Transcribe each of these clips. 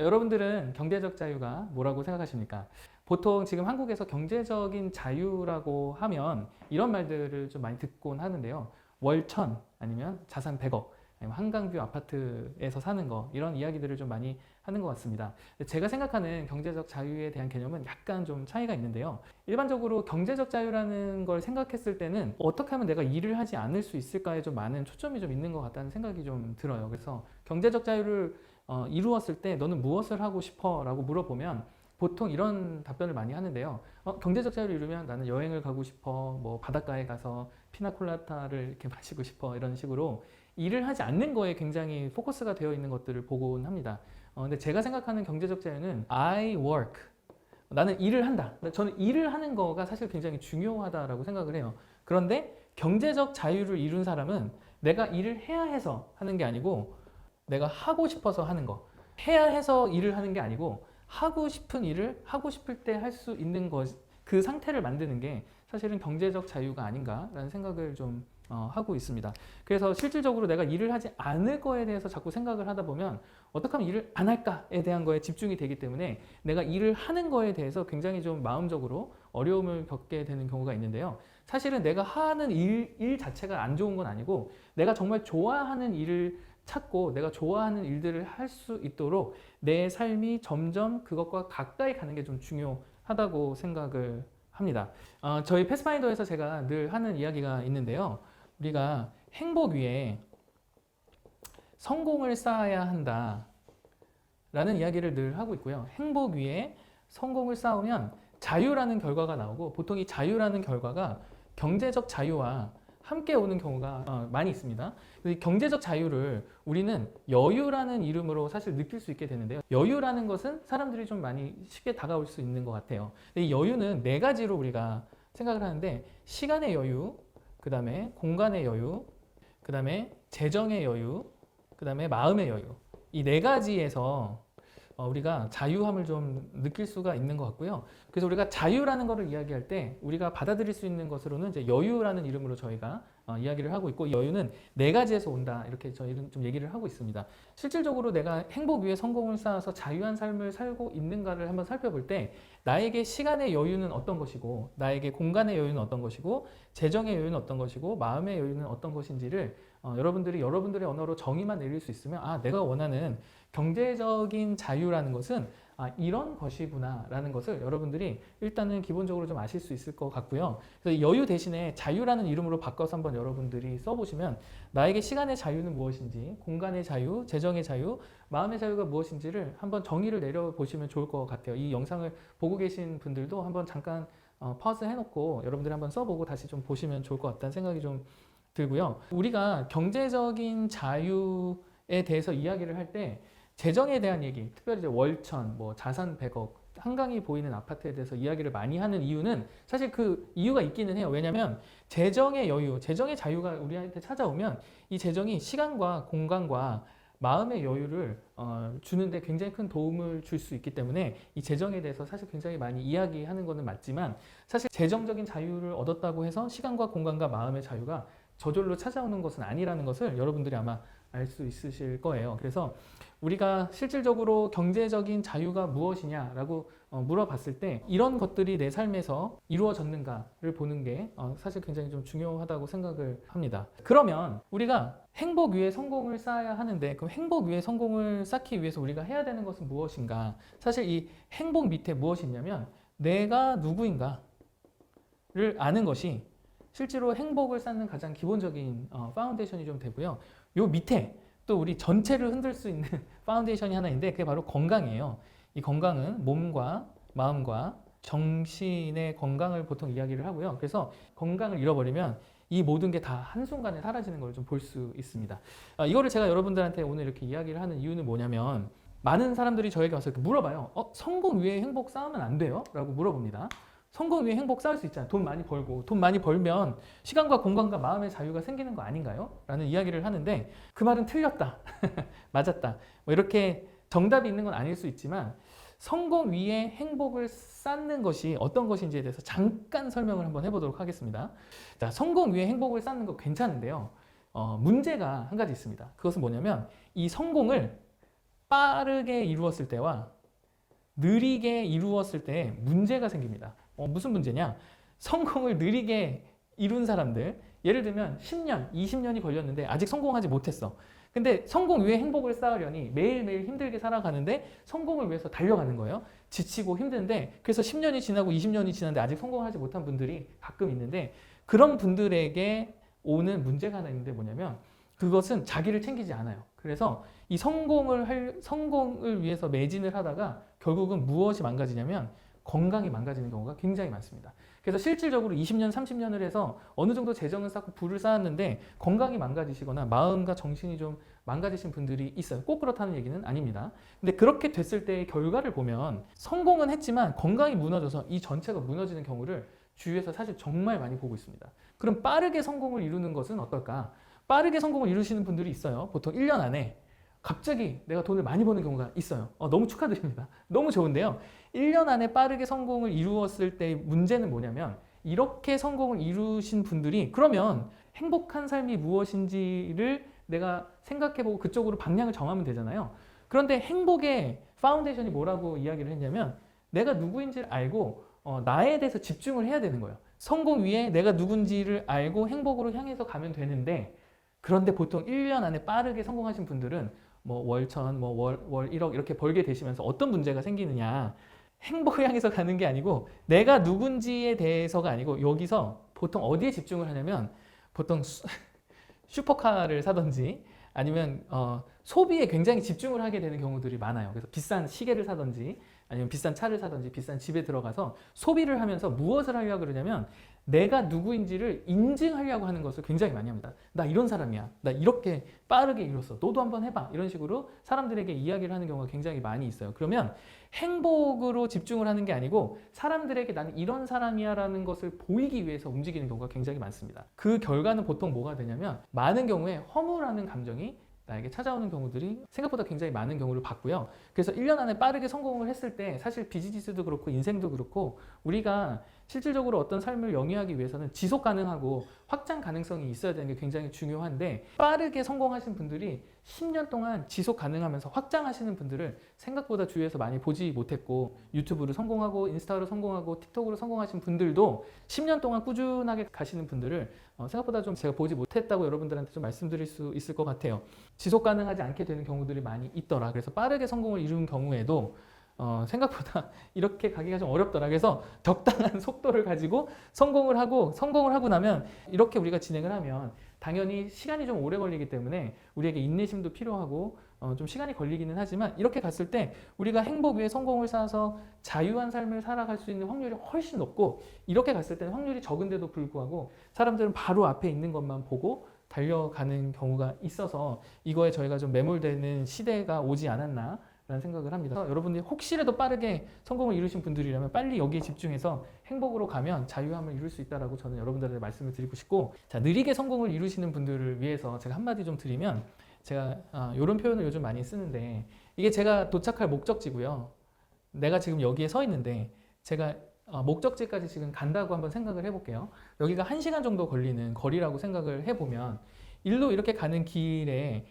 여러분들은 경제적 자유가 뭐라고 생각하십니까? 보통 지금 한국에서 경제적인 자유라고 하면 이런 말들을 좀 많이 듣곤 하는데요. 월천 아니면 자산 100억 아니면 한강뷰 아파트에서 사는 거 이런 이야기들을 좀 많이 하는 것 같습니다. 제가 생각하는 경제적 자유에 대한 개념은 약간 좀 차이가 있는데요. 일반적으로 경제적 자유라는 걸 생각했을 때는 어떻게 하면 내가 일을 하지 않을 수 있을까에 좀 많은 초점이 좀 있는 것 같다는 생각이 좀 들어요. 그래서 경제적 자유를 이루었을 때 너는 무엇을 하고 싶어? 라고 물어보면 보통 이런 답변을 많이 하는데요. 경제적 자유를 이루면 나는 여행을 가고 싶어, 뭐 바닷가에 가서 피나콜라타를 이렇게 마시고 싶어 이런 식으로 일을 하지 않는 거에 굉장히 포커스가 되어 있는 것들을 보곤 합니다. 근데 제가 생각하는 경제적 자유는 I work. 나는 일을 한다. 저는 일을 하는 거가 사실 굉장히 중요하다라고 생각을 해요. 그런데 경제적 자유를 이룬 사람은 내가 일을 해야 해서 하는 게 아니고 내가 하고 싶어서 하는 거. 해야 해서 일을 하는 게 아니고 하고 싶은 일을 하고 싶을 때 할 수 있는 것, 그 상태를 만드는 게 사실은 경제적 자유가 아닌가라는 생각을 좀 하고 있습니다. 그래서 실질적으로 내가 일을 하지 않을 거에 대해서 자꾸 생각을 하다 보면 어떻게 하면 일을 안 할까에 대한 거에 집중이 되기 때문에 내가 일을 하는 거에 대해서 굉장히 좀 마음적으로 어려움을 겪게 되는 경우가 있는데요. 사실은 내가 하는 일 자체가 안 좋은 건 아니고 내가 정말 좋아하는 일을 찾고 내가 좋아하는 일들을 할 수 있도록 내 삶이 점점 그것과 가까이 가는 게 좀 중요하다고 생각을 합니다. 저희 패스파인더에서 제가 늘 하는 이야기가 있는데요. 우리가 행복 위에 성공을 쌓아야 한다라는 이야기를 늘 하고 있고요. 행복 위에 성공을 쌓으면 자유라는 결과가 나오고 보통 이 자유라는 결과가 경제적 자유와 함께 오는 경우가 많이 있습니다. 이 경제적 자유를 우리는 여유라는 이름으로 사실 느낄 수 있게 되는데요. 여유라는 것은 사람들이 좀 많이 쉽게 다가올 수 있는 것 같아요. 이 여유는 네 가지로 우리가 생각을 하는데 시간의 여유, 그 다음에 공간의 여유, 그 다음에 재정의 여유, 그 다음에 마음의 여유. 이 네 가지에서 우리가 자유함을 좀 느낄 수가 있는 것 같고요. 그래서 우리가 자유라는 것을 이야기할 때 우리가 받아들일 수 있는 것으로는 이제 여유라는 이름으로 저희가 이야기를 하고 있고 이 여유는 네 가지에서 온다 이렇게 저희는 좀 얘기를 하고 있습니다. 실질적으로 내가 행복 위에 성공을 쌓아서 자유한 삶을 살고 있는가를 한번 살펴볼 때 나에게 시간의 여유는 어떤 것이고 나에게 공간의 여유는 어떤 것이고 재정의 여유는 어떤 것이고 마음의 여유는 어떤 것인지를 여러분들이 여러분들의 언어로 정의만 내릴 수 있으면 내가 원하는 경제적인 자유라는 것은 이런 것이구나 라는 것을 여러분들이 일단은 기본적으로 좀 아실 수 있을 것 같고요. 그래서 여유 대신에 자유라는 이름으로 바꿔서 한번 여러분들이 써보시면 나에게 시간의 자유는 무엇인지, 공간의 자유, 재정의 자유, 마음의 자유가 무엇인지를 한번 정의를 내려보시면 좋을 것 같아요. 이 영상을 보고 계신 분들도 한번 잠깐 파우스 해놓고 여러분들이 한번 써보고 다시 좀 보시면 좋을 것 같다는 생각이 좀 들고요. 우리가 경제적인 자유에 대해서 이야기를 할 때 재정에 대한 얘기, 특별히 이제 월천, 뭐 자산 100억, 한강이 보이는 아파트에 대해서 이야기를 많이 하는 이유는 사실 그 이유가 있기는 해요. 왜냐하면 재정의 여유, 재정의 자유가 우리한테 찾아오면 이 재정이 시간과 공간과 마음의 여유를 주는데 굉장히 큰 도움을 줄 수 있기 때문에 이 재정에 대해서 사실 굉장히 많이 이야기하는 것은 맞지만 사실 재정적인 자유를 얻었다고 해서 시간과 공간과 마음의 자유가 저절로 찾아오는 것은 아니라는 것을 여러분들이 아마 알 수 있으실 거예요. 그래서 우리가 실질적으로 경제적인 자유가 무엇이냐라고 물어봤을 때 이런 것들이 내 삶에서 이루어졌는가를 보는 게 사실 굉장히 좀 중요하다고 생각을 합니다. 그러면 우리가 행복 위에 성공을 쌓아야 하는데 그럼 행복 위에 성공을 쌓기 위해서 우리가 해야 되는 것은 무엇인가? 사실 이 행복 밑에 무엇이 있냐면 내가 누구인가를 아는 것이 실제로 행복을 쌓는 가장 기본적인 파운데이션이 좀 되고요. 요 밑에 또 우리 전체를 흔들 수 있는 파운데이션이 하나 있는데 그게 바로 건강이에요. 이 건강은 몸과 마음과 정신의 건강을 보통 이야기를 하고요. 그래서 건강을 잃어버리면 이 모든 게 다 한순간에 사라지는 걸 좀 볼 수 있습니다. 이거를 제가 여러분들한테 오늘 이렇게 이야기를 하는 이유는 뭐냐면 많은 사람들이 저에게 와서 이렇게 물어봐요. 성공 위에 행복 쌓으면 안 돼요? 라고 물어봅니다. 성공 위에 행복 쌓을 수 있잖아요. 돈 많이 벌고 돈 많이 벌면 시간과 공간과 마음의 자유가 생기는 거 아닌가요? 라는 이야기를 하는데 그 말은 틀렸다. 맞았다. 뭐 이렇게 정답이 있는 건 아닐 수 있지만 성공 위에 행복을 쌓는 것이 어떤 것인지에 대해서 잠깐 설명을 한번 해보도록 하겠습니다. 자, 성공 위에 행복을 쌓는 거 괜찮은데요. 문제가 한 가지 있습니다. 그것은 뭐냐면 이 성공을 빠르게 이루었을 때와 느리게 이루었을 때 문제가 생깁니다. 무슨 문제냐? 성공을 느리게 이룬 사람들, 예를 들면 10년, 20년이 걸렸는데 아직 성공하지 못했어. 근데 성공 위에 행복을 쌓으려니 매일매일 힘들게 살아가는데 성공을 위해서 달려가는 거예요. 지치고 힘든데, 그래서 10년이 지나고 20년이 지났는데 아직 성공하지 못한 분들이 가끔 있는데, 그런 분들에게 오는 문제가 하나 있는데 뭐냐면, 그것은 자기를 챙기지 않아요. 그래서 이 성공을 위해서 매진을 하다가 결국은 무엇이 망가지냐면 건강이 망가지는 경우가 굉장히 많습니다. 그래서 실질적으로 20년, 30년을 해서 어느 정도 재정을 쌓고 부를 쌓았는데 건강이 망가지시거나 마음과 정신이 좀 망가지신 분들이 있어요. 꼭 그렇다는 얘기는 아닙니다. 근데 그렇게 됐을 때의 결과를 보면 성공은 했지만 건강이 무너져서 이 전체가 무너지는 경우를 주위에서 사실 정말 많이 보고 있습니다. 그럼 빠르게 성공을 이루는 것은 어떨까? 빠르게 성공을 이루시는 분들이 있어요. 보통 1년 안에 갑자기 내가 돈을 많이 버는 경우가 있어요. 너무 축하드립니다. 너무 좋은데요. 1년 안에 빠르게 성공을 이루었을 때의 문제는 뭐냐면, 이렇게 성공을 이루신 분들이 그러면 행복한 삶이 무엇인지를 내가 생각해보고 그쪽으로 방향을 정하면 되잖아요. 그런데 행복의 파운데이션이 뭐라고 이야기를 했냐면, 내가 누구인지를 알고 나에 대해서 집중을 해야 되는 거예요. 성공 위에 내가 누군지를 알고 행복으로 향해서 가면 되는데, 그런데 보통 1년 안에 빠르게 성공하신 분들은 뭐 월천, 뭐 월 1억 이렇게 벌게 되시면서 어떤 문제가 생기느냐. 행복을 향해서 가는 게 아니고 내가 누군지에 대해서가 아니고, 여기서 보통 어디에 집중을 하냐면, 보통 슈퍼카를 사든지 아니면 소비에 굉장히 집중을 하게 되는 경우들이 많아요. 그래서 비싼 시계를 사든지 아니면 비싼 차를 사든지 비싼 집에 들어가서 소비를 하면서 무엇을 하려고 그러냐면, 내가 누구인지를 인증하려고 하는 것을 굉장히 많이 합니다. 나 이런 사람이야. 나 이렇게 빠르게 이뤘어. 너도 한번 해봐. 이런 식으로 사람들에게 이야기를 하는 경우가 굉장히 많이 있어요. 그러면 행복으로 집중을 하는 게 아니고 사람들에게 나는 이런 사람이야 라는 것을 보이기 위해서 움직이는 경우가 굉장히 많습니다. 그 결과는 보통 뭐가 되냐면, 많은 경우에 허무라는 감정이 나에게 찾아오는 경우들이 생각보다 굉장히 많은 경우를 봤고요. 그래서 1년 안에 빠르게 성공을 했을 때 사실 비즈니스도 그렇고 인생도 그렇고 우리가 실질적으로 어떤 삶을 영위하기 위해서는 지속 가능하고 확장 가능성이 있어야 되는 게 굉장히 중요한데, 빠르게 성공하신 분들이 10년 동안 지속 가능하면서 확장하시는 분들을 생각보다 주위에서 많이 보지 못했고, 유튜브로 성공하고 인스타로 성공하고 틱톡으로 성공하신 분들도 10년 동안 꾸준하게 가시는 분들을 생각보다 좀 제가 보지 못했다고 여러분들한테 좀 말씀드릴 수 있을 것 같아요. 지속 가능하지 않게 되는 경우들이 많이 있더라. 그래서 빠르게 성공을 이룬 경우에도 생각보다 이렇게 가기가 좀 어렵더라. 그래서 적당한 속도를 가지고 성공을 하고 나면, 이렇게 우리가 진행을 하면 당연히 시간이 좀 오래 걸리기 때문에 우리에게 인내심도 필요하고 좀 시간이 걸리기는 하지만, 이렇게 갔을 때 우리가 행복 위에 성공을 쌓아서 자유한 삶을 살아갈 수 있는 확률이 훨씬 높고, 이렇게 갔을 때는 확률이 적은데도 불구하고 사람들은 바로 앞에 있는 것만 보고 달려가는 경우가 있어서 이거에 저희가 좀 매몰되는 시대가 오지 않았나 라는 생각을 합니다. 여러분들이 혹시라도 빠르게 성공을 이루신 분들이라면 빨리 여기에 집중해서 행복으로 가면 자유함을 이룰 수 있다라고 저는 여러분들한테 말씀을 드리고 싶고, 자, 느리게 성공을 이루시는 분들을 위해서 제가 한마디 좀 드리면, 제가 이런 표현을 요즘 많이 쓰는데, 이게 제가 도착할 목적지고요. 내가 지금 여기에 서 있는데 제가 목적지까지 지금 간다고 한번 생각을 해볼게요. 여기가 1시간 정도 걸리는 거리라고 생각을 해보면, 일로 이렇게 가는 길에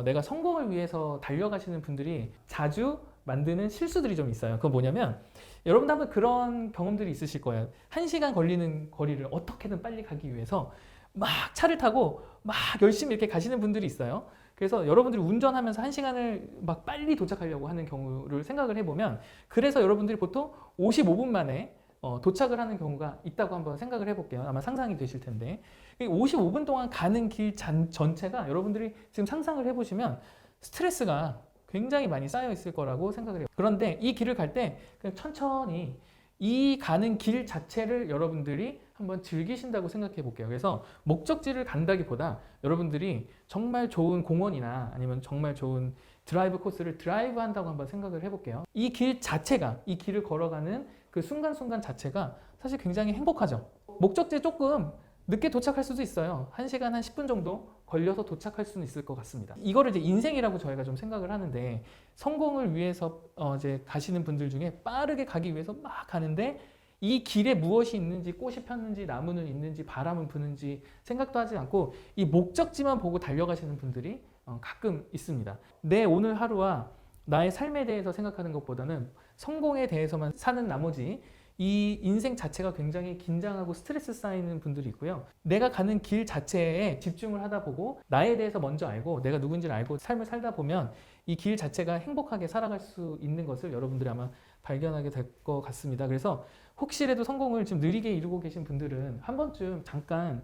내가 성공을 위해서 달려가시는 분들이 자주 만드는 실수들이 좀 있어요. 그건 뭐냐면, 여러분도 한번 그런 경험들이 있으실 거예요. 1시간 걸리는 거리를 어떻게든 빨리 가기 위해서 막 차를 타고 막 열심히 이렇게 가시는 분들이 있어요. 그래서 여러분들이 운전하면서 1시간을 막 빨리 도착하려고 하는 경우를 생각을 해보면, 그래서 여러분들이 보통 55분 만에 도착을 하는 경우가 있다고 한번 생각을 해볼게요. 아마 상상이 되실 텐데, 55분 동안 가는 길 전체가 여러분들이 지금 상상을 해보시면 스트레스가 굉장히 많이 쌓여 있을 거라고 생각을 해요. 그런데 이 길을 갈 때 그냥 천천히 이 가는 길 자체를 여러분들이 한번 즐기신다고 생각해 볼게요. 그래서 목적지를 간다기보다 여러분들이 정말 좋은 공원이나 아니면 정말 좋은 드라이브 코스를 드라이브 한다고 한번 생각을 해볼게요. 이 길 자체가, 이 길을 걸어가는 그 순간순간 자체가 사실 굉장히 행복하죠. 목적지에 조금 늦게 도착할 수도 있어요. 1시간 한 10분 정도 걸려서 도착할 수는 있을 것 같습니다. 이거를 이제 인생이라고 저희가 좀 생각을 하는데, 성공을 위해서 이제 가시는 분들 중에 빠르게 가기 위해서 막 가는데, 이 길에 무엇이 있는지, 꽃이 폈는지, 나무는 있는지, 바람은 부는지 생각도 하지 않고 이 목적지만 보고 달려가시는 분들이 가끔 있습니다. 내 오늘 하루와 나의 삶에 대해서 생각하는 것보다는 성공에 대해서만 사는 나머지 이 인생 자체가 굉장히 긴장하고 스트레스 쌓이는 분들이 있고요. 내가 가는 길 자체에 집중을 하다 보고 나에 대해서 먼저 알고 내가 누군지를 알고 삶을 살다 보면 이 길 자체가 행복하게 살아갈 수 있는 것을 여러분들이 아마 발견하게 될 것 같습니다. 그래서 혹시라도 성공을 좀 느리게 이루고 계신 분들은 한 번쯤 잠깐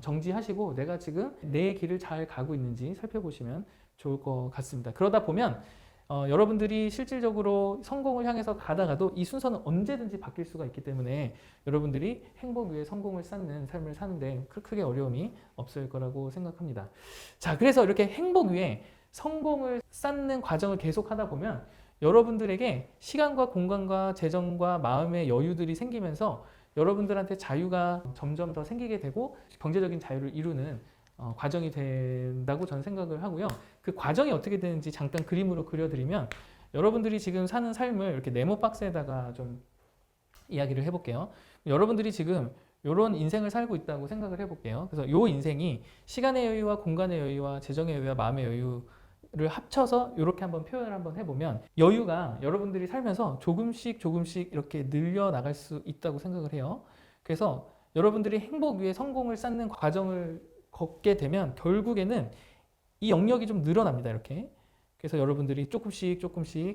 정지하시고 내가 지금 내 길을 잘 가고 있는지 살펴보시면 좋을 것 같습니다. 그러다 보면 여러분들이 실질적으로 성공을 향해서 가다가도 이 순서는 언제든지 바뀔 수가 있기 때문에 여러분들이 행복 위에 성공을 쌓는 삶을 사는데 크게 어려움이 없을 거라고 생각합니다. 자, 그래서 이렇게 행복 위에 성공을 쌓는 과정을 계속 하다 보면 여러분들에게 시간과 공간과 재정과 마음의 여유들이 생기면서 여러분들한테 자유가 점점 더 생기게 되고 경제적인 자유를 이루는 과정이 된다고 저는 생각을 하고요. 그 과정이 어떻게 되는지 잠깐 그림으로 그려드리면 여러분들이 지금 사는 삶을 이렇게 네모 박스에다가 좀 이야기를 해볼게요. 여러분들이 지금 이런 인생을 살고 있다고 생각을 해볼게요. 그래서 이 인생이 시간의 여유와 공간의 여유와 재정의 여유와 마음의 여유를 합쳐서 이렇게 한번 표현을 한번 해보면 여유가 여러분들이 살면서 조금씩 이렇게 늘려 나갈 수 있다고 생각을 해요. 그래서 여러분들이 행복 위에 성공을 쌓는 과정을 걷게 되면 결국에는 이 영역이 좀 늘어납니다. 이렇게. 그래서 여러분들이 조금씩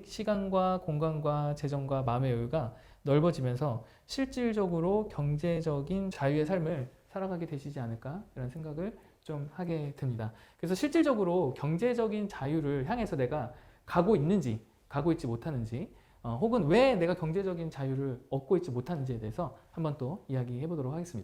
시간과 공간과 재정과 마음의 여유가 넓어지면서 실질적으로 경제적인 자유의 삶을 살아가게 되시지 않을까 이런 생각을 좀 하게 됩니다. 그래서 실질적으로 경제적인 자유를 향해서 내가 가고 있는지 가고 있지 못하는지 혹은 왜 내가 경제적인 자유를 얻고 있지 못하는지에 대해서 한번 또 이야기해 보도록 하겠습니다.